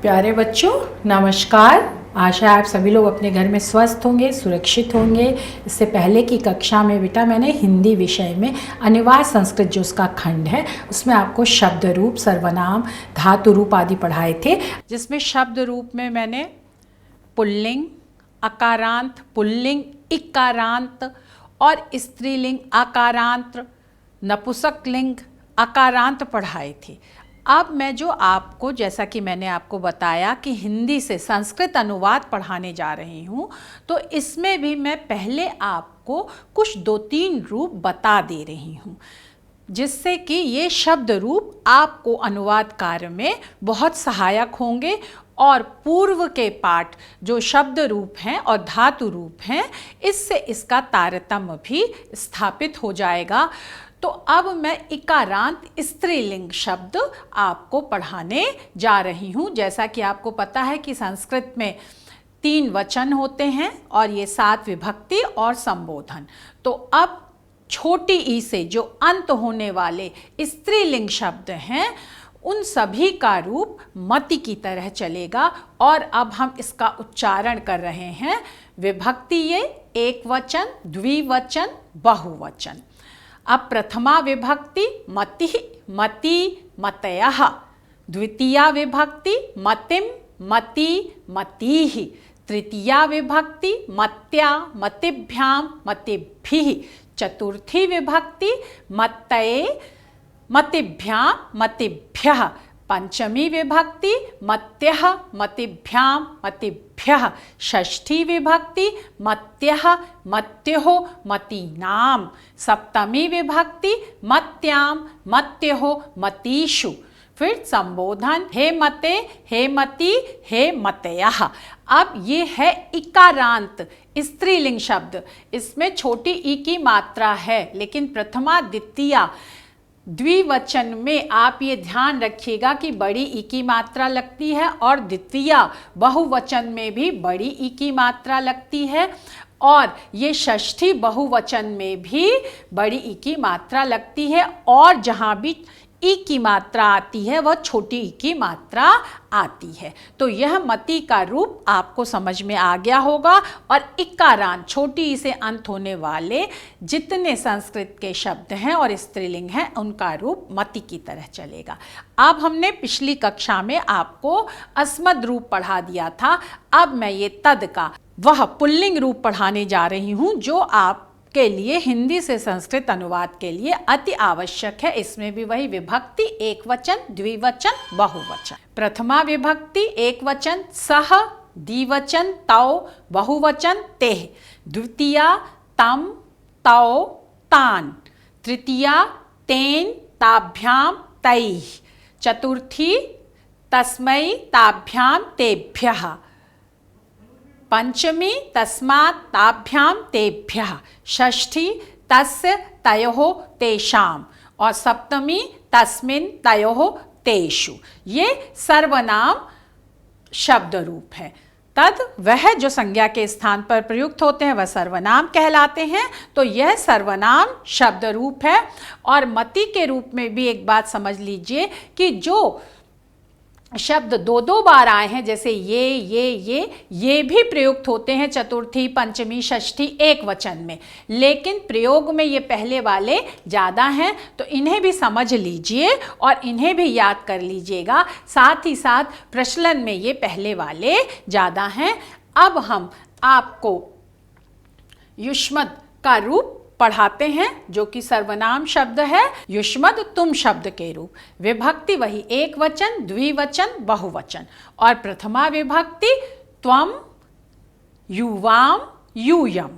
प्यारे बच्चों नमस्कार। आशा है आप सभी लोग अपने घर में स्वस्थ होंगे, सुरक्षित होंगे। इससे पहले की कक्षा में बेटा मैंने हिंदी विषय में अनिवार्य संस्कृत जो उसका खंड है उसमें आपको शब्द रूप, सर्वनाम, धातु रूप आदि पढ़ाए थे, जिसमें शब्द रूप में मैंने पुल्लिंग, अकारांत, पुल्लिंग, इकारांत और स्त्रीलिंग आकारांत, नपुंसकलिंग आकारांत पढ़ाए थे। अब मैं जो आपको, जैसा कि मैंने आपको बताया कि हिंदी से संस्कृत अनुवाद पढ़ाने जा रही हूँ, तो इसमें भी मैं पहले आपको कुछ 2-3 रूप बता दे रही हूँ, जिससे कि ये शब्द रूप आपको अनुवाद कार्य में बहुत सहायक होंगे और पूर्व के पाठ जो शब्द रूप हैं और धातु रूप हैं, इससे इसका तारतम्य भी स्थापित हो जाएगा। तो अब मैं इकारांत स्त्रीलिंग शब्द आपको पढ़ाने जा रही हूँ। जैसा कि आपको पता है कि संस्कृत में 3 वचन होते हैं और ये 7 विभक्ति और संबोधन। तो अब छोटी ई से जो अंत होने वाले स्त्रीलिंग शब्द हैं उन सभी का रूप मति की तरह चलेगा। और अब हम इसका उच्चारण कर रहे हैं। विभक्ति ये एक वचन, द्विवचन, बहुवचन। अब प्रथमा विभक्ति मति, मति, मतयः। द्वितीया विभक्ति मतिम, मति, मतिः। तृतीया विभक्ति मत्या, मतिभ्यां, मतिभिः। चतुर्थी विभक्ति मत्तये, मतिभ्यां, मतिभ्यः। पंचमी विभक्ति मत्यः, मतिभ्यां, मतिभ्यः। षष्ठी विभक्ति मत्यः, मत्योः, मतीनां। सप्तमी विभक्ति मत्यां, मत्योः, मतीषु। फिर संबोधन हे मते, हे मति, हे मतयः। अब ये है इकारांत स्त्रीलिंग शब्द। इसमें छोटी ई की मात्रा है, लेकिन प्रथमा, द्वितीया, द्विवचन में आप ये ध्यान रखिएगा कि बड़ी ई की मात्रा लगती है और द्वितीया बहुवचन में भी बड़ी ई की मात्रा लगती है और ये षष्ठी बहुवचन में भी बड़ी ई की मात्रा लगती है और जहाँ भी ई की मात्रा आती है वह छोटी ई की मात्रा आती है। तो यह मति का रूप आपको समझ में आ गया होगा और इकारांत छोटी ई से अंत होने वाले जितने संस्कृत के शब्द हैं और स्त्रीलिंग हैं उनका रूप मति की तरह चलेगा। अब हमने पिछली कक्षा में आपको अस्मद रूप पढ़ा दिया था। अब मैं ये तद का वह पुल्लिंग रूप पढ़ाने जा रही हूँ जो आप के लिए हिंदी से संस्कृत अनुवाद के लिए अति आवश्यक है। इसमें भी वही विभक्ति एक वचन, द्विवचन, बहुवचन। प्रथमा विभक्ति एक वचन सह, द्विवचन तौ, बहुवचन तेह। द्वितीया तम, तौ, तान। तृतीया तेन, ताभ्याम, तैः। चतुर्थी तस्मै, ताभ्याम, तेभ्यः। पंचमी तस्मात्, ताभ्यां, तेभ्यः। षष्ठी तस्य, तयोः, तेषाम्। और सप्तमी तस्मिन्, तयोः, तेषु। ये सर्वनाम शब्द रूप है। तद वह जो संज्ञा के स्थान पर प्रयुक्त होते हैं वह सर्वनाम कहलाते हैं। तो यह सर्वनाम शब्द रूप है। और मति के रूप में भी एक बात समझ लीजिए कि जो शब्द 2-2 बार आए हैं, जैसे ये भी प्रयुक्त होते हैं चतुर्थी, पंचमी, षष्ठी एक वचन में, लेकिन प्रयोग में ये पहले वाले ज़्यादा हैं। तो इन्हें भी समझ लीजिए और इन्हें भी याद कर लीजिएगा। साथ ही साथ प्रचलन में ये पहले वाले ज़्यादा हैं। अब हम आपको युष्मद का रूप पढ़ाते हैं जो कि सर्वनाम शब्द है। युष्मद तुम शब्द के रूप। विभक्ति वही एक वचन, द्विवचन, बहुवचन। और प्रथमा विभक्ति त्वम, युवाम, यूयम।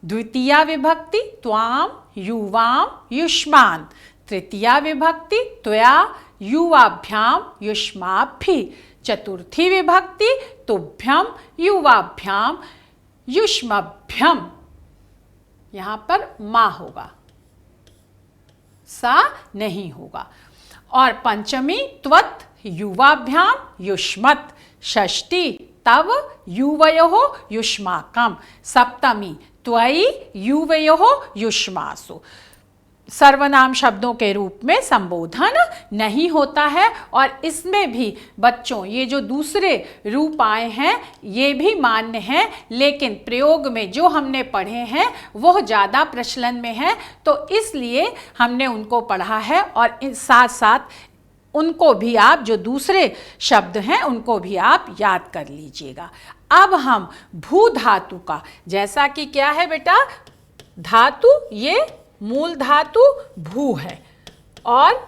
द्वितीया विभक्ति त्वाम, युवाम, युष्मान्। तृतीया विभक्ति त्वया, युवाभ्याम, युष्माभिः। चतुर्थी विभक्ति तुभ्यम, युवाभ्याम, युष्मभ्यम। यहाँ पर माँ होगा, सा नहीं होगा। और पंचमी त्वत्, युवाभ्याम, युष्मत्। षष्ठी तव, युवयोः, युष्माकम्। सप्तमी त्वयि, युवयोः, युष्मासु। सर्वनाम शब्दों के रूप में संबोधन नहीं होता है। और इसमें भी बच्चों ये जो दूसरे रूप आए हैं ये भी मान्य हैं, लेकिन प्रयोग में जो हमने पढ़े हैं वो ज़्यादा प्रचलन में है, तो इसलिए हमने उनको पढ़ा है। और साथ साथ उनको भी आप, जो दूसरे शब्द हैं उनको भी आप याद कर लीजिएगा। अब हम भू धातु का, जैसा कि क्या है बेटा, धातु ये मूल धातु भू है, और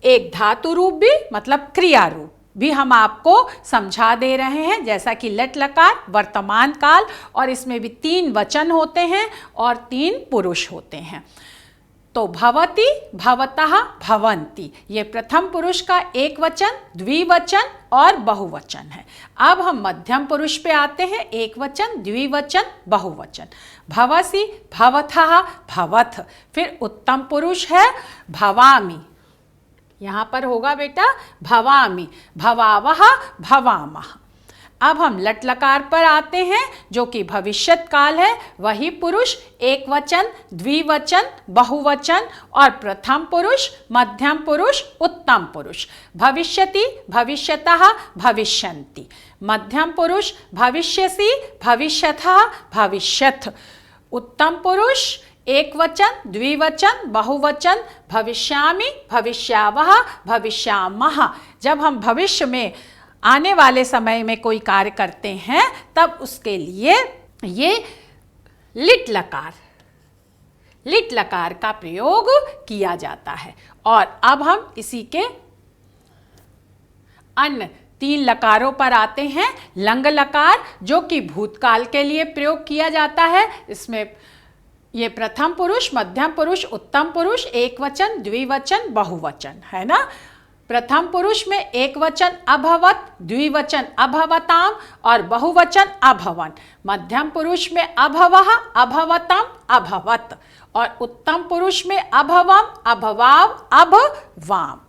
एक धातु रूप भी मतलब क्रिया रूप भी हम आपको समझा दे रहे हैं, जैसा कि लट लकार वर्तमान काल, और इसमें भी 3 वचन होते हैं और 3 पुरुष होते हैं। तो भवति, भवतः, भवन्ति ये प्रथम पुरुष का एक वचन, द्विवचन और बहुवचन है। अब हम मध्यम पुरुष पे आते हैं, एक वचन, द्विवचन, बहुवचन। भवसि, भवथः, भवथ। फिर उत्तम पुरुष है भवामि, यहाँ पर होगा बेटा भवामि, भवावः, भवामः। अब हम लट लकार पर आते हैं, जो कि भविष्यत काल है। वही पुरुष एक वचन, द्विवचन, बहुवचन और प्रथम पुरुष, मध्यम पुरुष, उत्तम पुरुष। भविष्यति, भविष्यतः, भविष्यन्ति। मध्यम पुरुष भविष्यसि, भविष्यथः, भविष्यथ। उत्तम पुरुष एक वचन, द्विवचन, बहुवचन, भविष्यामि, भविष्यावः, भविष्यामः। जब हम भविष्य में आने वाले समय में कोई कार्य करते हैं तब उसके लिए ये लिट लकार का प्रयोग किया जाता है। और अब हम इसी के अन्य 3 लकारों पर आते हैं। लंग लकार, जो कि भूतकाल के लिए प्रयोग किया जाता है। इसमें ये प्रथम पुरुष, मध्यम पुरुष, उत्तम पुरुष, एक वचन, द्विवचन, बहुवचन है ना। प्रथम पुरुष में एक वचन अभवत, द्विवचन अभवताम और बहुवचन अभवन। मध्यम पुरुष में अभवः, अभवतम, अभवत। और उत्तम पुरुष में अभवम, अभवाव, अभवाम।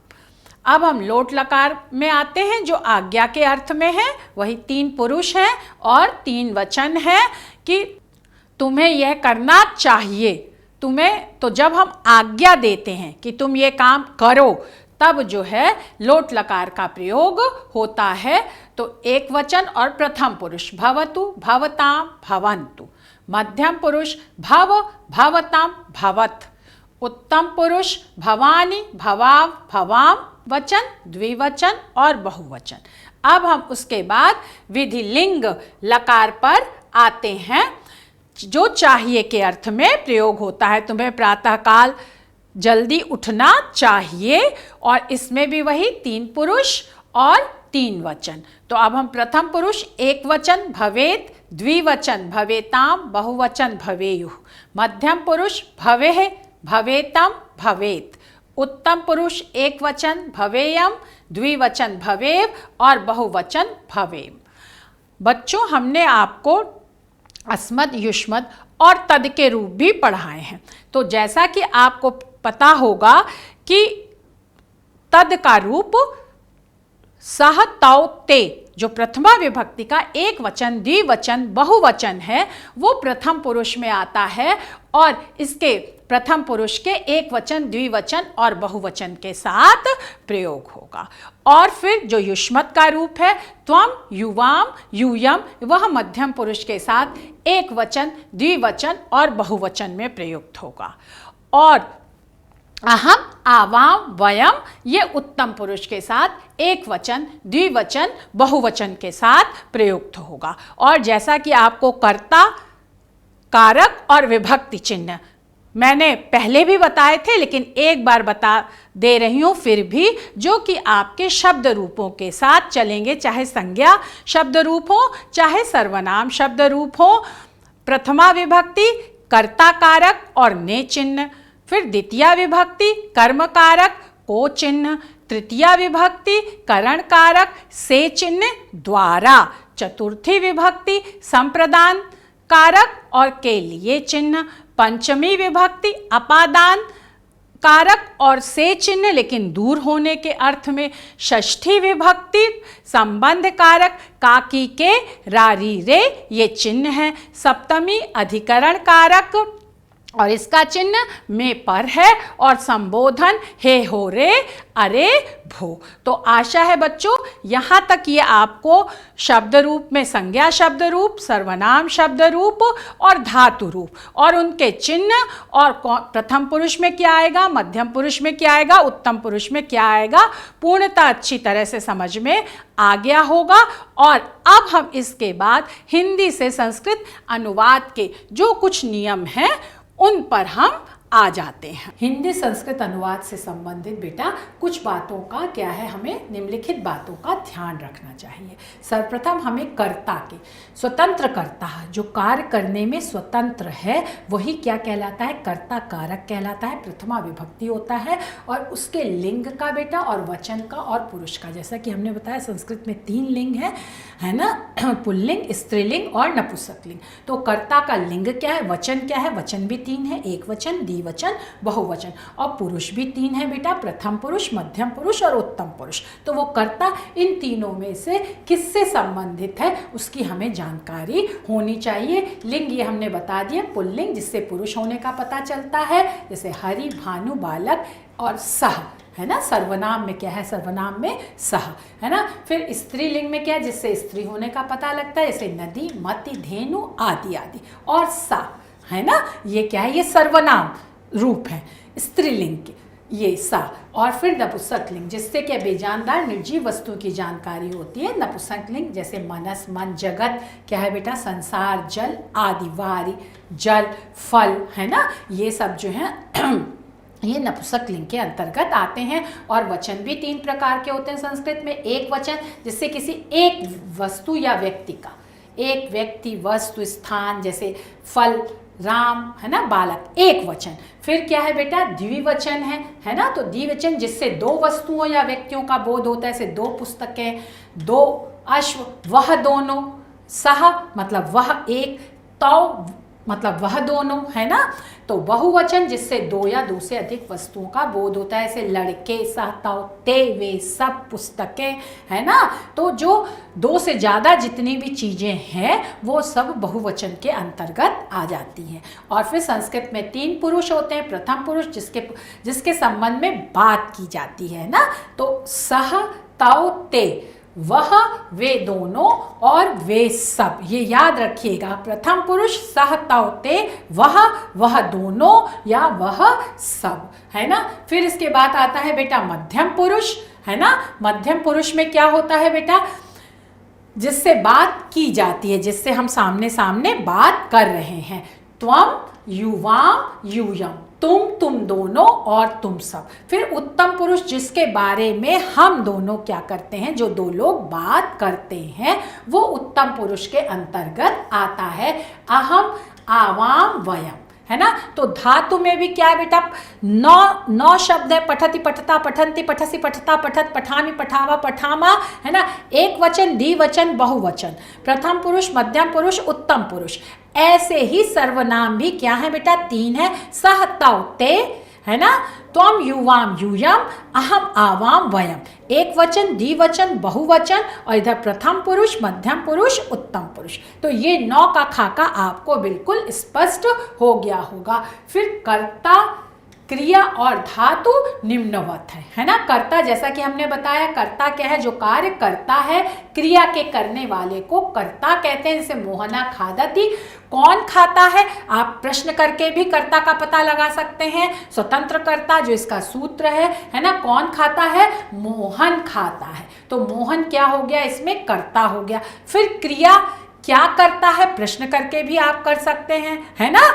अब हम लोट लकार में आते हैं, जो आज्ञा के अर्थ में है। वही 3 पुरुष हैं और 3 वचन हैं कि तुम्हें यह करना चाहिए। तुम्हें, तो जब हम आज्ञा देते हैं कि तुम ये काम करो, तब जो है लोट लकार का प्रयोग होता है। तो एक वचन और प्रथम पुरुष भवतु, भवताम, भवन्तु। मध्यम पुरुष भव, भवताम, भवत। उत्तम पुरुष भवानी, भवाव, भवाम। वचन द्विवचन और बहुवचन। अब हम उसके बाद विधि लिंग लकार पर आते हैं, जो चाहिए के अर्थ में प्रयोग होता है। तुम्हें प्रातःकाल जल्दी उठना चाहिए, और इसमें भी वही 3 पुरुष और 3 वचन। तो अब हम प्रथम पुरुष एक वचन भवेत, द्विवचन भवेताम, बहुवचन भवेयुः। मध्यम पुरुष भवेः, भवेतम, भवेत। उत्तम पुरुष एक वचन भवेयम, द्विवचन भवेव और बहुवचन भवेम। बच्चों, हमने आपको अस्मद, युष्मद और तद के रूप भी पढ़ाए हैं। तो जैसा कि आपको पता होगा कि तद का रूप सह, तौ, ते, जो प्रथमा विभक्ति का एक वचन, द्विवचन, बहुवचन है, वो प्रथम पुरुष में आता है। और इसके प्रथम पुरुष के एक वचन, द्विवचन और बहुवचन के साथ प्रयोग होगा। और फिर जो युष्मत का रूप है त्वम, युवाम, यूयम, वह मध्यम पुरुष के साथ एक वचन, द्विवचन और बहुवचन में प्रयुक्त होगा। और अहम, आवाम, वयम, ये उत्तम पुरुष के साथ एक वचन, द्विवचन, बहुवचन के साथ प्रयुक्त होगा। और जैसा कि आपको कर्ता, कारक और विभक्ति चिन्ह मैंने पहले भी बताए थे, लेकिन एक बार बता दे रही हूँ फिर भी, जो कि आपके शब्द रूपों के साथ चलेंगे, चाहे संज्ञा शब्द रूप हो, चाहे सर्वनाम शब्द रूप हो। प्रथमा विभक्ति कर्ता कारक और ने चिन्ह, फिर द्वितीया विभक्ति कर्म कारक को चिन्ह, तृतीया विभक्ति करण कारक से चिन्ह द्वारा, चतुर्थी विभक्ति संप्रदान कारक और के लिए चिन्ह, पंचमी विभक्ति अपादान कारक और से चिन्ह लेकिन दूर होने के अर्थ में, षष्ठी विभक्ति संबंध कारक काकी के रारी रे ये चिन्ह है, सप्तमी अधिकरण कारक और इसका चिन्ह में पर है और संबोधन हे हो रे अरे भो। तो आशा है बच्चों यहाँ तक ये आपको शब्द रूप में संज्ञा शब्द रूप, सर्वनाम शब्द रूप और धातु रूप और उनके चिन्ह और प्रथम पुरुष में क्या आएगा, मध्यम पुरुष में क्या आएगा, उत्तम पुरुष में क्या आएगा, पूर्णतः अच्छी तरह से समझ में आ गया होगा। और अब हम इसके बाद हिंदी से संस्कृत अनुवाद के जो कुछ नियम हैं उन पर हम आ जाते हैं। हिंदी संस्कृत अनुवाद से संबंधित बेटा कुछ बातों का क्या है, हमें निम्नलिखित बातों का ध्यान रखना चाहिए। सर्वप्रथम हमें कर्ता के, स्वतंत्र कर्ता जो कार्य करने में स्वतंत्र है वही क्या कहलाता है, कर्ता कारक कहलाता है। प्रथमा विभक्ति होता है और उसके लिंग का बेटा और वचन का और पुरुष का, जैसा कि हमने बताया संस्कृत में 3 लिंग है ना, पुल्लिंग, स्त्रीलिंग और नपुंसकलिंग। तो कर्ता का लिंग क्या है, वचन क्या है, वचन भी 3 है, एक वचन, द्विवचन, बहुवचन, और पुरुष भी 3 है बेटा, प्रथम पुरुष, मध्यम पुरुष और उत्तम पुरुष। तो वो कर्ता इन तीनों में से किससे संबंधित है उसकी हमें जानकारी होनी चाहिए। लिंग ये हमने बता दिया, पुल्लिंग जिससे पुरुष होने का पता चलता है, जैसे हरि, भानु, बालक और सह, है ना। सर्वनाम में क्या है, सर्वनाम में सह, है ना। फिर स्त्रीलिंग में क्या है, जिससे स्त्री होने का पता लगता है, जैसे नदी, मति, धेनु आदि आदि। और सा, है ना, ये क्या है, ये सर्वनाम रूप है स्त्रीलिंग के, ये सा। और फिर नपुंसकलिंग जिससे क्या बेजानदार निर्जीव वस्तु की जानकारी होती है। नपुंसकलिंग जैसे मनस, मन, जगत क्या है बेटा, संसार, जल आदि, वारी, जल, फल, है ना, ये सब जो है ये नपुंसकलिंग के अंतर्गत आते हैं। और वचन भी 3 प्रकार के होते हैं संस्कृत में। एक वचन जिससे किसी एक वस्तु या व्यक्ति का, एक व्यक्ति, वस्तु, स्थान, जैसे फल, राम, है ना, बालक, एक वचन। फिर क्या है बेटा, द्विवचन है ना। तो द्विवचन जिससे 2 वस्तुओं या व्यक्तियों का बोध होता है, जैसे 2 पुस्तकें, 2 अश्व, वह दोनों, सह मतलब वह एक, तौ मतलब वह दोनों, है ना। तो बहुवचन जिससे 2 या 2 से अधिक वस्तुओं का बोध होता है, जैसे लड़के, सहताओ, ते, वे सब, पुस्तकें, है ना। तो जो 2 से ज़्यादा जितनी भी चीज़ें हैं वो सब बहुवचन के अंतर्गत आ जाती हैं। और फिर संस्कृत में 3 पुरुष होते हैं। प्रथम पुरुष जिसके संबंध में बात की जाती है ना, तो सह, तौ, ते, वह, वे दोनों और वे सब, ये याद रखिएगा। प्रथम पुरुष सह, तौ, ते, वह दोनों या वह सब, है ना। फिर इसके बाद आता है बेटा मध्यम पुरुष, है ना। मध्यम पुरुष में क्या होता है बेटा, जिससे बात की जाती है, जिससे हम सामने सामने बात कर रहे हैं। त्वम, युवाम, यूयम, तुम दोनों और तुम सब। फिर उत्तम पुरुष जिसके बारे में हम दोनों क्या करते हैं, जो 2 लोग बात करते हैं, वो उत्तम पुरुष के अंतर्गत आता है। अहम, आवाम, वयम, है ना। तो धातु में भी क्या है बेटा, 9 शब्द है। पठति, पठता, पठन्ति, पठसी, पठता, पठत, पठामि, पठावा, पठामा, है ना। एक वचन, द्विवचन, बहुवचन, प्रथम पुरुष, मध्यम पुरुष, उत्तम पुरुष। ऐसे ही सर्वनाम भी क्या है बेटा, 3 है। सह, तौ, ते, है ना, त्वम, युवाम, यूयम, अहम, आवाम, वयम, एक वचन, द्विवचन, बहुवचन, और इधर प्रथम पुरुष, मध्यम पुरुष, उत्तम पुरुष। तो ये 9 का खाका आपको बिल्कुल स्पष्ट हो गया होगा। फिर कर्ता, क्रिया और धातु निम्नवत है ना। कर्ता जैसा कि हमने बताया, कर्ता क्या है, जो कार्य करता है। क्रिया के करने वाले को कर्ता कहते हैं, जैसे मोहना खादति, कौन खाता है, आप प्रश्न करके भी कर्ता का पता लगा सकते हैं। स्वतंत्र कर्ता जो इसका सूत्र है ना, कौन खाता है, मोहन खाता है। तो मोहन क्या हो गया, इसमें कर्ता हो गया। फिर क्रिया क्या करता है, प्रश्न करके भी आप कर सकते हैं, है ना।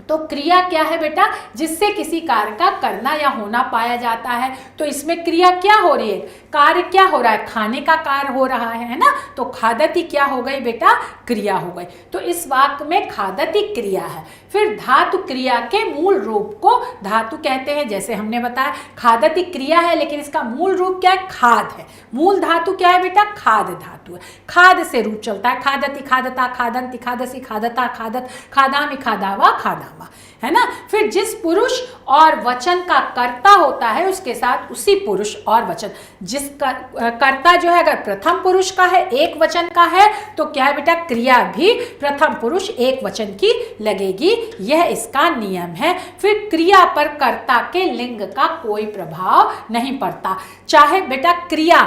तो क्रिया क्या है बेटा, जिससे किसी कार्य का करना या होना पाया जाता है। तो इसमें क्रिया क्या हो रही है, कार्य क्या हो रहा है, खाने का कार्य हो रहा है ना। तो खादति क्या हो गई बेटा, क्रिया हो गई। तो इस वाक्य में खादति क्रिया है। फिर धातु क्रिया के मूल रूप को धातु कहते हैं, जैसे हमने बताया खादति क्रिया है, लेकिन इसका मूल रूप क्या है, खाद है। मूल धातु क्या है बेटा, खाद धातु है। खाद से रूप चलता है, खादति, खादता, खादंति, खादसी, खादता, खादत, खादामि, खादावा, खादाम। क्रियामा, है ना। फिर जिस पुरुष और वचन का कर्ता होता है उसके साथ उसी पुरुष और वचन, जिस कर्ता जो है अगर प्रथम पुरुष का है, एक वचन का है, तो क्या है बेटा, क्रिया भी प्रथम पुरुष एक वचन की लगेगी, यह इसका नियम है। फिर क्रिया पर कर्ता के लिंग का कोई प्रभाव नहीं पड़ता। चाहे बेटा क्रिया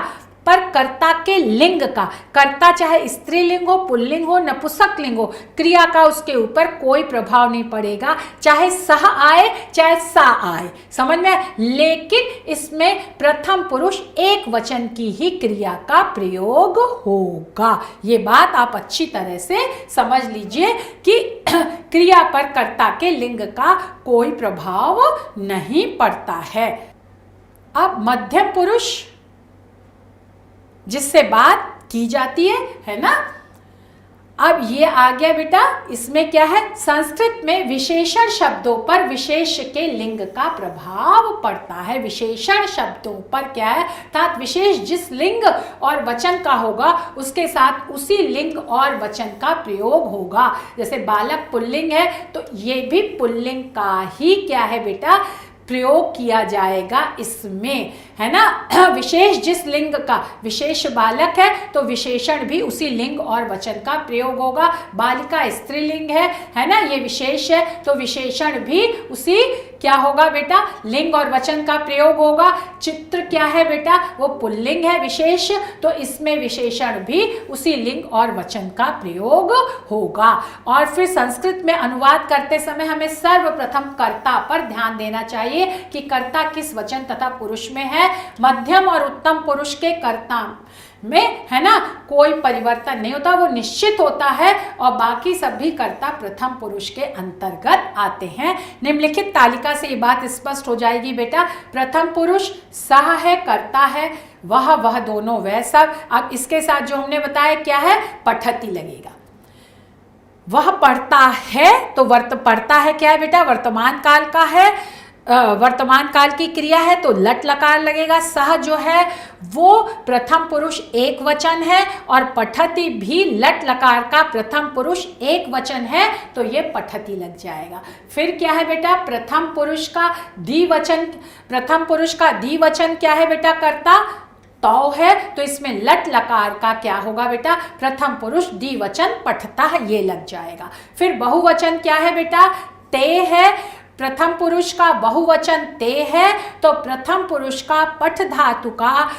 पर कर्ता के लिंग का, कर्ता चाहे स्त्रीलिंग हो, पुल्लिंग हो, नपुंसकलिंग हो, क्रिया का उसके ऊपर कोई प्रभाव नहीं पड़ेगा, चाहे सह आए चाहे सा आए, समझ में। लेकिन इसमें प्रथम पुरुष एक वचन की ही क्रिया का प्रयोग होगा। ये बात आप अच्छी तरह से समझ लीजिए कि क्रिया पर कर्ता के लिंग का कोई प्रभाव नहीं पड़ता है। अब मध्यम पुरुष जिससे बात की जाती है ना। अब ये आ गया बेटा, इसमें क्या है, संस्कृत में विशेषण शब्दों पर विशेष के लिंग का प्रभाव पड़ता है। विशेषण शब्दों पर क्या है, अर्थात विशेष जिस लिंग और वचन का होगा उसके साथ उसी लिंग और वचन का प्रयोग होगा। जैसे बालक पुल्लिंग है तो ये भी पुल्लिंग का ही क्या है बेटा, प्रयोग किया जाएगा इसमें, है ना। विशेष जिस लिंग का, विशेष बालक है तो विशेषण भी उसी लिंग और वचन का प्रयोग होगा। बालिका स्त्रीलिंग है ना, ये विशेष है तो विशेषण भी उसी क्या होगा बेटा, लिंग और वचन का प्रयोग होगा। चित्र क्या है बेटा, वो पुल्लिंग है विशेष, तो इसमें विशेषण भी उसी लिंग और वचन का प्रयोग होगा। और फिर संस्कृत में अनुवाद करते समय हमें सर्वप्रथम कर्ता पर ध्यान देना चाहिए कि कर्ता किस वचन तथा पुरुष में है। मध्यम और उत्तम पुरुष के कर्ता में, है ना, कोई परिवर्तन नहीं होता, वो निश्चित होता है, और बाकी सभी कर्ता प्रथम पुरुष के अंतर्गत आते हैं। निम्नलिखित तालिका से ये बात स्पष्ट हो जाएगी बेटा। प्रथम पुरुष सह है, कर्ता है, वह दोनों वह सब। अब इसके साथ जो हमने बताया क्या है, पठती लगेगा। वह पढ़ता है तो पढ़ता है क्या है बेटा, वर्तमान काल का है, वर्तमान काल की क्रिया है तो लट लकार लगेगा। सह जो है वो प्रथम पुरुष एक वचन है और पठती भी लट लकार का प्रथम पुरुष एक वचन है तो ये पठती लग जाएगा। फिर क्या है बेटा, प्रथम पुरुष का द्विवचन, प्रथम पुरुष का द्विवचन क्या है बेटा, कर्ता तौ है, तो इसमें लट लकार का क्या होगा बेटा, प्रथम पुरुष द्विवचन पठता है, ये लग जाएगा। फिर बहुवचन क्या है बेटा, ते है, प्रथम पुरुष का बहुवचन ते है तो प्रथम पुरुष का पठ धातु का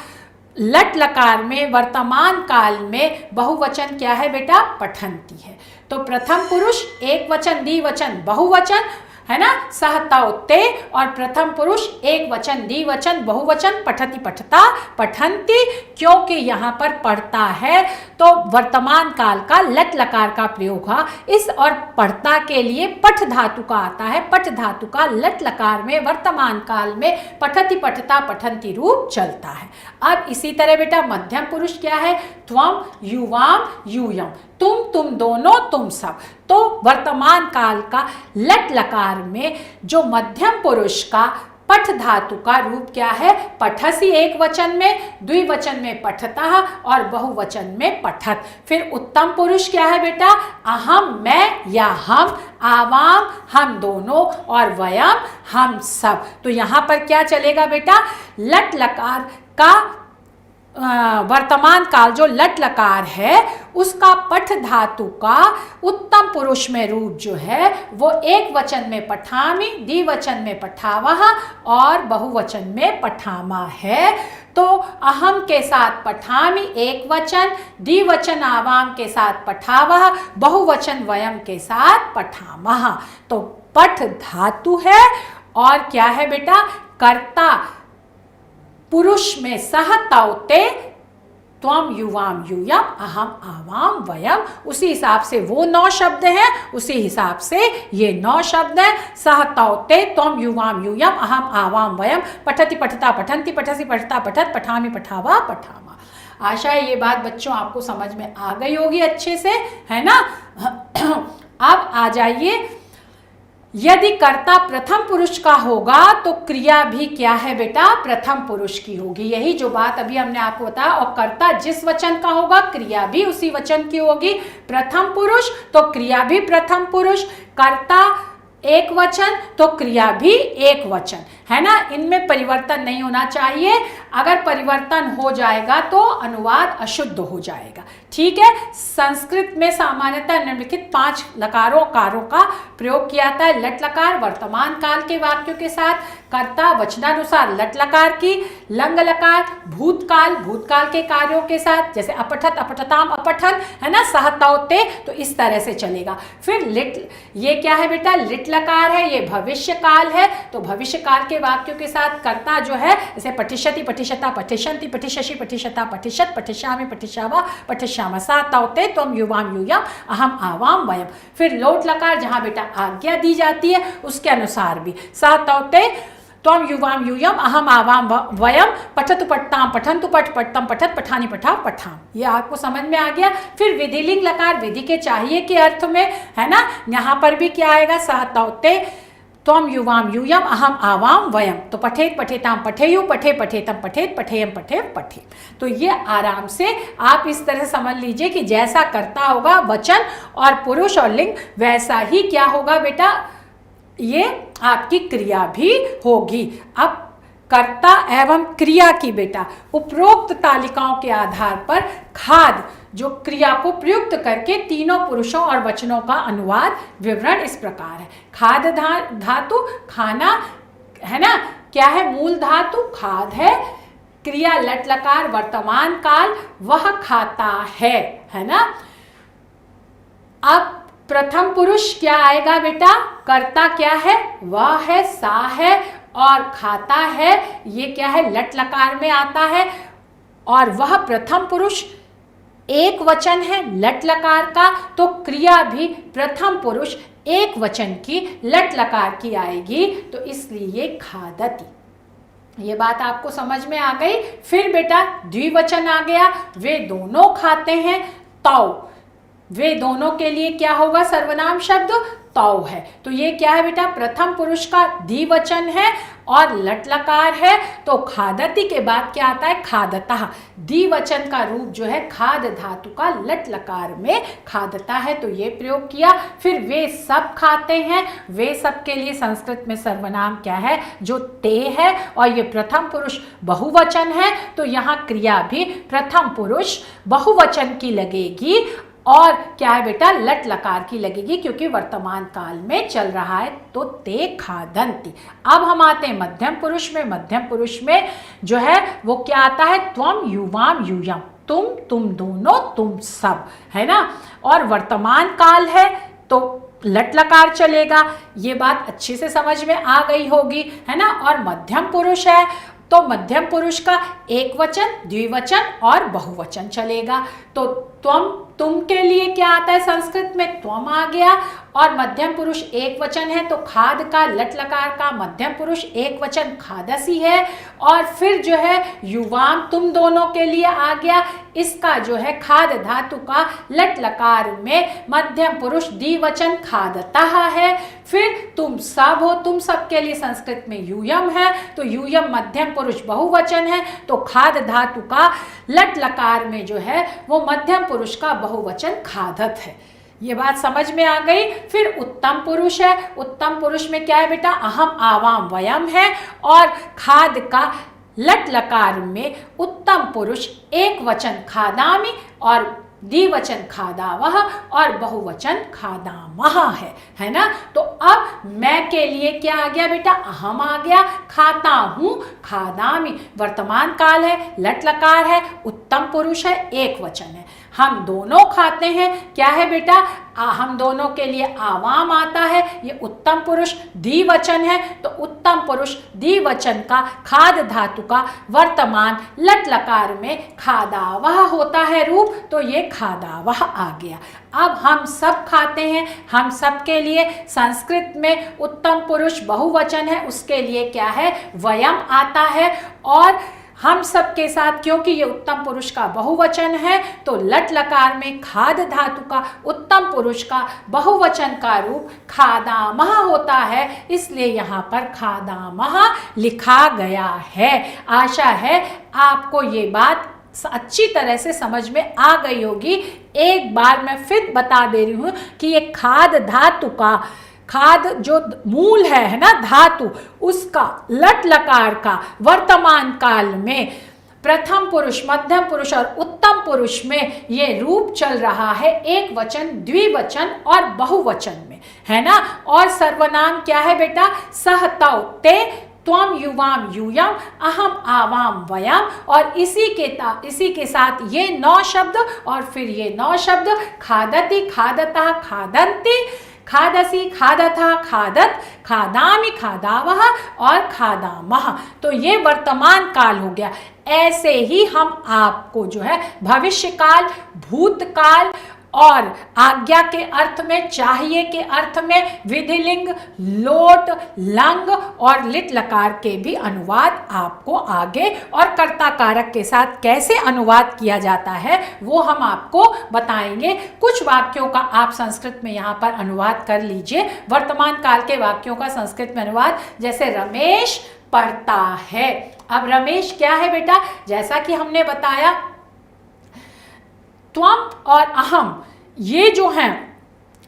लट लकार में वर्तमान काल में बहुवचन क्या है बेटा, पठंती है। तो प्रथम पुरुष एक वचन द्विवचन बहुवचन, है ना, सह तौ ते, और प्रथम पुरुष एक वचन द्विवचन बहुवचन पठती पठता पठंती। क्योंकि यहाँ पर पढ़ता है तो वर्तमान काल का लट लकार का प्रयोग है इस, और पढ़ता के लिए पठ धातु का आता है, पठ धातु का लट लकार में वर्तमान काल में पठती पठता पठंती रूप चलता है। अब इसी तरह बेटा मध्यम पुरुष क्या है, त्वम युवाम यूयम, तुम दोनों तुम सब। तो वर्तमान काल का लट लकार में जो मध्यम पुरुष का पठ धातु का रूप क्या है, पठसी एक वचन में, द्विवचन में पठता और बहुवचन में पठत। फिर उत्तम पुरुष क्या है बेटा, अहम मैं या हम, आवाम हम दोनों, और वयम हम सब। तो यहाँ पर क्या चलेगा बेटा, लट लकार का वर्तमान काल जो लट लकार है उसका पठ धातु का उत्तम पुरुष में रूप जो है वो एक वचन में पठामी, द्विवचन में पठावह और बहुवचन में पठामा है। तो अहम के साथ पठामी एक वचन, द्विवचन आवाम के साथ पठावह, बहुवचन वयम के साथ पठामह। तो पठ धातु है और क्या है बेटा, कर्ता पुरुष में सह तौ ते, त्वम युवाम यूयम, अहम आवाम वयम। उसी हिसाब से वो 9 शब्द हैं, उसी हिसाब से ये 9 शब्द हैं। सह तौ ते, त्वम युवाम यूयम, अहम आवाम वयम, पठति पठता पठंती, पठसी पठता पठत, पठामी पठावा पठामा। आशा है ये बात बच्चों आपको समझ में आ गई होगी अच्छे से, है ना। अब आ जाइए, यदि कर्ता प्रथम पुरुष का होगा तो क्रिया भी क्या है बेटा, प्रथम पुरुष की होगी। यही जो बात अभी हमने आपको बताया। और कर्ता जिस वचन का होगा क्रिया भी उसी वचन की होगी। प्रथम पुरुष तो क्रिया भी प्रथम पुरुष। कर्ता एक वचन तो क्रिया भी एक वचन, है ना। इनमें परिवर्तन नहीं होना चाहिए। अगर परिवर्तन हो जाएगा तो अनुवाद अशुद्ध हो जाएगा। ठीक है। संस्कृत में सामान्यतः निम्नलिखित 5 लकारों कारों का प्रयोग किया जाता है। लट लकार वर्तमान काल के वाक्यों के साथ, कर्ता वचनानुसार लट लकार की, लंग लकार भूतकाल भूतकाल के कार्यों के साथ, जैसे अपठत अपठताम अपठन, है ना, सहतौते, तो इस तरह से चलेगा। फिर लिट, ये क्या है बेटा, लिट लकार है, ये भविष्य काल है, तो भविष्य काल के वाक्यों के साथ कर्ता जो है, जैसे पठिष्यति पठिष्यता पठिष्यन्ति पठिष्यसि पठिष्यता पठिष्यत् पठिष्यामि पठिष्यावा पठिष्यामः सहतौते त्वं युवां यूयम् अहम आवां वयम्। फिर लोट लकार जहाँ बेटा आज्ञा दी जाती है उसके अनुसार भी, सहतौते त्वं युवां यूयम् अहम आवां वयम् पठतु पठतां पठन्तु पठ पठतं पठत पठानि पठा पठाम। ये आपको समझ में आ गया। फिर विधिलिंग लकार विधि के चाहिए के अर्थ में, है ना, यहाँ पर भी क्या आएगा, सहतौते त्वं युवां यूयम् अहम आवां वयम्, तो पठेत पठेतां पठेयु पठे पठेतं पठेत पठेयं पठे पठे। तो ये आराम से आप इस तरह समझ लीजिए कि जैसा कर्ता होगा वचन और पुरुष और लिंग, वैसा ही क्या होगा बेटा, ये आपकी क्रिया भी होगी। अब कर्ता एवं क्रिया की बेटा उपरोक्त तालिकाओं के आधार पर खाद जो क्रिया को प्रयुक्त करके तीनों पुरुषों और वचनों का अनुवाद विवरण इस प्रकार है। खाद धातु खाना, है ना, क्या है, मूल धातु खाद है, क्रिया लट लकार वर्तमान काल वह खाता है ना। अब प्रथम पुरुष क्या आएगा बेटा, कर्ता क्या है, वह है, सा है, और खाता है, ये क्या है, लट लकार में आता है, और वह प्रथम पुरुष एक वचन है लट लकार का, तो क्रिया भी प्रथम पुरुष एक वचन की लट लकार की आएगी, तो इसलिए खादति। ये बात आपको समझ में आ गई। फिर बेटा द्विवचन आ गया, वे दोनों खाते हैं, तौ, वे दोनों के लिए क्या होगा, सर्वनाम शब्द तौ है। तो ये क्या है बेटा, प्रथम पुरुष का द्विवचन है और लट लकार है, तो खादति के बाद क्या आता है, खादतः। द्विवचन का रूप जो है खाद धातु का लट लकार में खादता है, तो ये प्रयोग किया। फिर वे सब खाते हैं, वे सब के लिए संस्कृत में सर्वनाम क्या है, जो ते है, और ये प्रथम पुरुष बहुवचन है, तो यहाँ क्रिया भी प्रथम पुरुष बहुवचन की लगेगी, और क्या है बेटा, लट लकार की लगेगी, क्योंकि वर्तमान काल में चल रहा है, तो ते खादन्ति। अब हम आते हैं मध्यम पुरुष में। मध्यम पुरुष में जो है वो क्या आता है, त्वं युवां यूयम्, तुम दोनों, तुम सब, है ना, और वर्तमान काल है तो लट लकार चलेगा। ये बात अच्छे से समझ में आ गई होगी, है ना। और मध्यम पुरुष है तो मध्यम पुरुष का एक वचन, द्विवचन और बहुवचन चलेगा। तो तुम के लिए क्या आता है, संस्कृत में त्वम आ गया, और मध्यम पुरुष एक वचन है, तो खाद का लट लकार का मध्यम पुरुष एक वचन खादसी है। और फिर जो है युवाम तुम दोनों के लिए आ गया, इसका जो है खाद धातु का लट लकार में मध्यम पुरुष द्विवचन खादतः है। फिर तुम सब हो, तुम सब के लिए संस्कृत में यूयम है, तो यूयम मध्यम पुरुष बहुवचन है, तो खाद धातु का लट लकार में जो है वो मध्यम पुरुष का बहुवचन खादत है। ये बात समझ में आ गई। फिर उत्तम पुरुष है, उत्तम पुरुष में क्या है बेटा, अहम आवां वयम है, और खाद का लट लकार में उत्तम पुरुष एक वचन खादामि और द्विवचन खादावह और बहुवचन खादामह है ना। तो अब मैं के लिए क्या आ गया बेटा, अहम आ गया, खाता हूं, खादामि वर्तमान काल है, लट लकार है, उत्तम पुरुष है, एक वचन है। हम दोनों खाते हैं, क्या है बेटा, हम दोनों के लिए आवाम आता है, ये उत्तम पुरुष द्विवचन है, तो उत्तम पुरुष द्विवचन का खाद धातु का वर्तमान लट लकार में खादावह होता है रूप, तो ये खादावह आ गया। अब हम सब खाते हैं, हम सब के लिए संस्कृत में उत्तम पुरुष बहुवचन है, उसके लिए क्या है, वयम आता है, और हम सब के साथ क्योंकि ये उत्तम पुरुष का बहुवचन है, तो लट लकार में खाद धातु का उत्तम पुरुष का बहुवचन का रूप खादामह होता है, इसलिए यहाँ पर खादामह लिखा गया है। आशा है आपको ये बात अच्छी तरह से समझ में आ गई होगी। एक बार मैं फिर बता दे रही हूँ कि ये खाद धातु का खाद जो मूल है ना, धातु, उसका लट लकार का वर्तमान काल में प्रथम पुरुष, मध्यम पुरुष और उत्तम पुरुष में ये रूप चल रहा है एक वचन, द्विवचन और बहुवचन में, है ना। और सर्वनाम क्या है बेटा? सह तौ ते, त्वम युवाम यूयम, अहम आवाम वयम, और इसी के साथ ये 9 शब्द और फिर ये 9 शब्द, खादति, खादतः, खादन्ति, खादसी, खादथा, खादत, खादामि, खादावह और खादामह। तो ये वर्तमान काल हो गया। ऐसे ही हम आपको जो है भविष्य काल, भूतकाल और आज्ञा के अर्थ में, चाहिए के अर्थ में विधिलिंग, लोट, लंग और लिट लकार के भी अनुवाद आपको आगे, और कर्ता कारक के साथ कैसे अनुवाद किया जाता है वो हम आपको बताएंगे। कुछ वाक्यों का आप संस्कृत में यहाँ पर अनुवाद कर लीजिए, वर्तमान काल के वाक्यों का संस्कृत में अनुवाद। जैसे रमेश पढ़ता है। अब रमेश क्या है बेटा? जैसा कि हमने बताया, त्वम और अहम ये जो हैं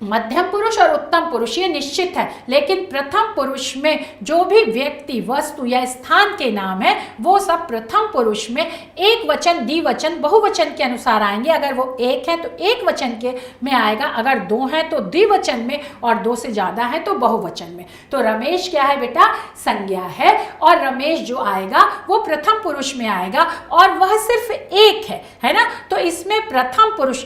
मध्यम पुरुष और उत्तम पुरुष, ये निश्चित है, लेकिन प्रथम पुरुष में जो भी व्यक्ति, वस्तु या स्थान के नाम है वो सब प्रथम पुरुष में एक वचन, द्विवचन, बहुवचन के अनुसार आएंगे। अगर वो एक है तो एक वचन के में आएगा, अगर 2 हैं तो द्विवचन में, और 2 से ज़्यादा है तो बहुवचन में। तो रमेश क्या है बेटा? संज्ञा है, और रमेश जो आएगा वो प्रथम पुरुष में आएगा, और वह सिर्फ एक है ना। तो इसमें प्रथम पुरुष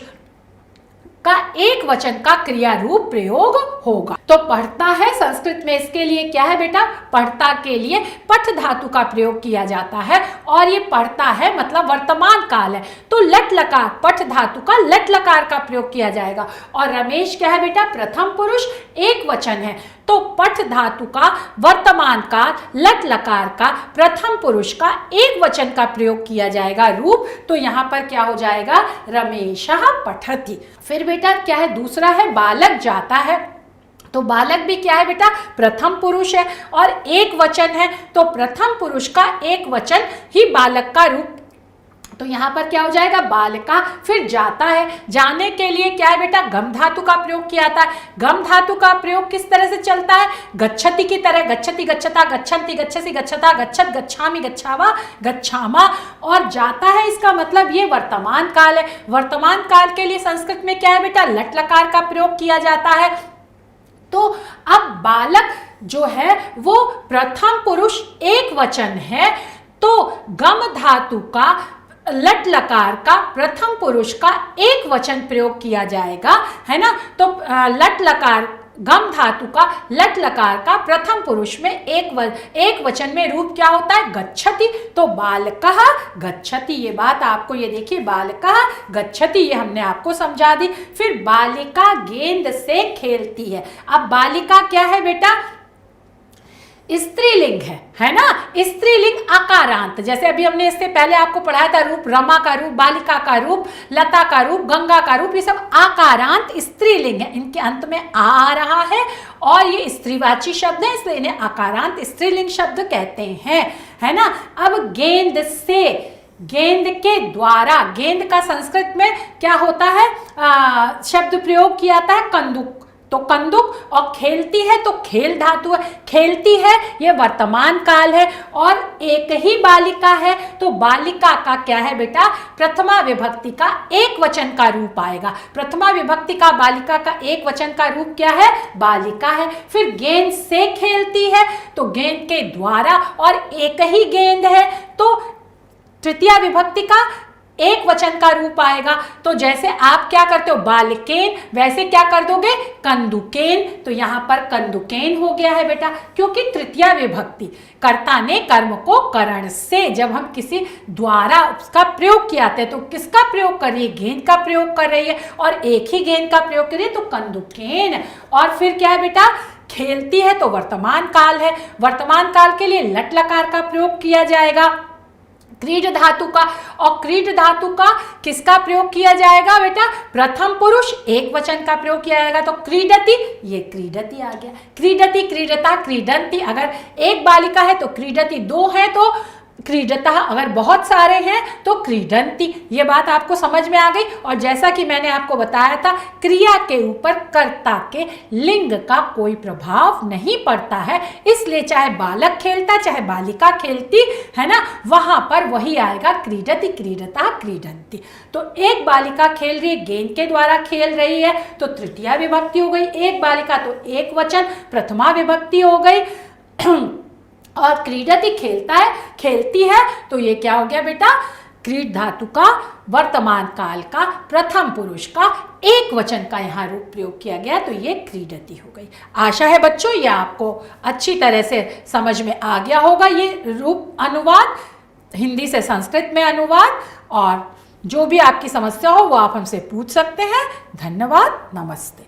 का एक वचन का क्रिया रूप प्रयोग होगा। तो पढ़ता है संस्कृत में इसके लिए क्या है बेटा? पढ़ता के लिए पठ धातु का प्रयोग किया जाता है, और ये पढ़ता है मतलब वर्तमान काल है, तो लट लकार, पठ धातु का लट लकार का प्रयोग किया जाएगा। और रमेश क्या है बेटा? प्रथम पुरुष, एक वचन है, तो पठ धातु का वर्तमान काल, लट लकार का प्रथम पुरुष का एक वचन का प्रयोग किया जाएगा रूप। तो यहाँ पर क्या हो जाएगा? रमेशः पठति। फिर बेटा क्या है? दूसरा है बालक जाता है। तो बालक भी क्या है बेटा? प्रथम पुरुष है और एक वचन है, तो प्रथम पुरुष का एक वचन ही बालक का रूप। तो यहाँ पर क्या हो जाएगा? बालिका। फिर जाता है, जाने के लिए क्या है बेटा? गम धातु का प्रयोग किया जाता है। गम धातु का प्रयोग किस तरह से चलता है? गच्छति की तरह, गच्छति, गच्छता, गच्छन्ति, गच्छसि, गच्छता, गच्छत, गच्छामि, गच्छावा, गच्छामा। और जाता है इसका मतलब ये वर्तमान काल है। वर्तमान काल के लिए संस्कृत में क्या है बेटा? लट लकार का प्रयोग किया जाता है। तो अब बालक जो है वो प्रथम पुरुष एक वचन है, तो गम धातु का, लट लकार का प्रथम पुरुष का एक वचन प्रयोग किया जाएगा, है ना। तो लट लकार, गम धातु का लट लकार का प्रथम पुरुष में एक वचन में रूप क्या होता है? गच्छति। तो बालकः गच्छति, ये बात आपको, ये देखिए, बालकः गच्छति, ये हमने आपको समझा दी। फिर बालिका गेंद से खेलती है। अब बालिका क्या है बेटा? स्त्रीलिंग है ना। स्त्रीलिंग आकारांत, जैसे अभी हमने इससे पहले आपको पढ़ाया था रूप, रमा का रूप, बालिका का रूप, लता का रूप, गंगा का रूप, ये सब आकारांत स्त्रीलिंग है। इनके अंत में आ रहा है और ये स्त्रीवाची शब्द है, इसलिए इन्हें आकारांत स्त्रीलिंग शब्द कहते हैं, है ना। अब गेंद से, गेंद के द्वारा, गेंद का संस्कृत में क्या होता है? शब्द प्रयोग किया जाता है कंदुक। तो कंदुक, और खेलती है तो खेल धातु है, खेलती है ये वर्तमान काल है, और एक ही बालिका है, तो बालिका का क्या है बेटा? प्रथमा विभक्ति का एक वचन का रूप आएगा। प्रथमा विभक्ति का बालिका का एक वचन का रूप क्या है? बालिका है। फिर गेंद से खेलती है, तो गेंद के द्वारा, और एक ही गेंद है तो तृतीया विभक्ति का एक वचन का रूप आएगा। तो जैसे आप क्या करते हो? बालिकेन, वैसे क्या कर दोगे? कंदुकेन। तो यहाँ पर कंदुकेन हो गया है बेटा, क्योंकि तृतीया विभक्ति, कर्ता ने कर्म को करण से, जब हम किसी द्वारा उसका प्रयोग किया है तो किसका प्रयोग कर रही है? गेंद का प्रयोग कर रही है, और एक ही गेंद का प्रयोग कर रही है, तो कंदुकेन। और फिर क्या है बेटा? खेलती है तो वर्तमान काल है, वर्तमान काल के लिए लट लकार का प्रयोग किया जाएगा, क्रीड धातु का। और क्रीड धातु का किसका प्रयोग किया जाएगा बेटा? प्रथम पुरुष एक वचन का प्रयोग किया जाएगा, तो क्रीडति, ये क्रीडति आ गया। क्रीडति, क्रीडता, क्रीडंती। अगर एक बालिका है तो क्रीडति, 2 है तो क्रीडतः, अगर बहुत सारे हैं तो क्रीडन्ति। ये बात आपको समझ में आ गई। और जैसा कि मैंने आपको बताया था, क्रिया के ऊपर कर्ता के लिंग का कोई प्रभाव नहीं पड़ता है, इसलिए चाहे बालक खेलता चाहे बालिका खेलती है ना, वहां पर वही आएगा, क्रीडति, क्रीडतः, क्रीडन्ति। तो एक बालिका खेल रही है, गेंद के द्वारा खेल रही है, तो तृतीया विभक्ति हो गई। एक बालिका तो एक वचन, प्रथमा विभक्ति हो गई। और क्रीडति खेलता है, खेलती है, तो ये क्या हो गया बेटा, क्रीड धातु का वर्तमान काल का प्रथम पुरुष का एक वचन का यहाँ रूप प्रयोग किया गया, तो ये क्रीडति हो गई। आशा है बच्चों ये आपको अच्छी तरह से समझ में आ गया होगा, ये रूप अनुवाद, हिंदी से संस्कृत में अनुवाद। और जो भी आपकी समस्या हो वो आप हमसे पूछ सकते हैं। धन्यवाद, नमस्ते।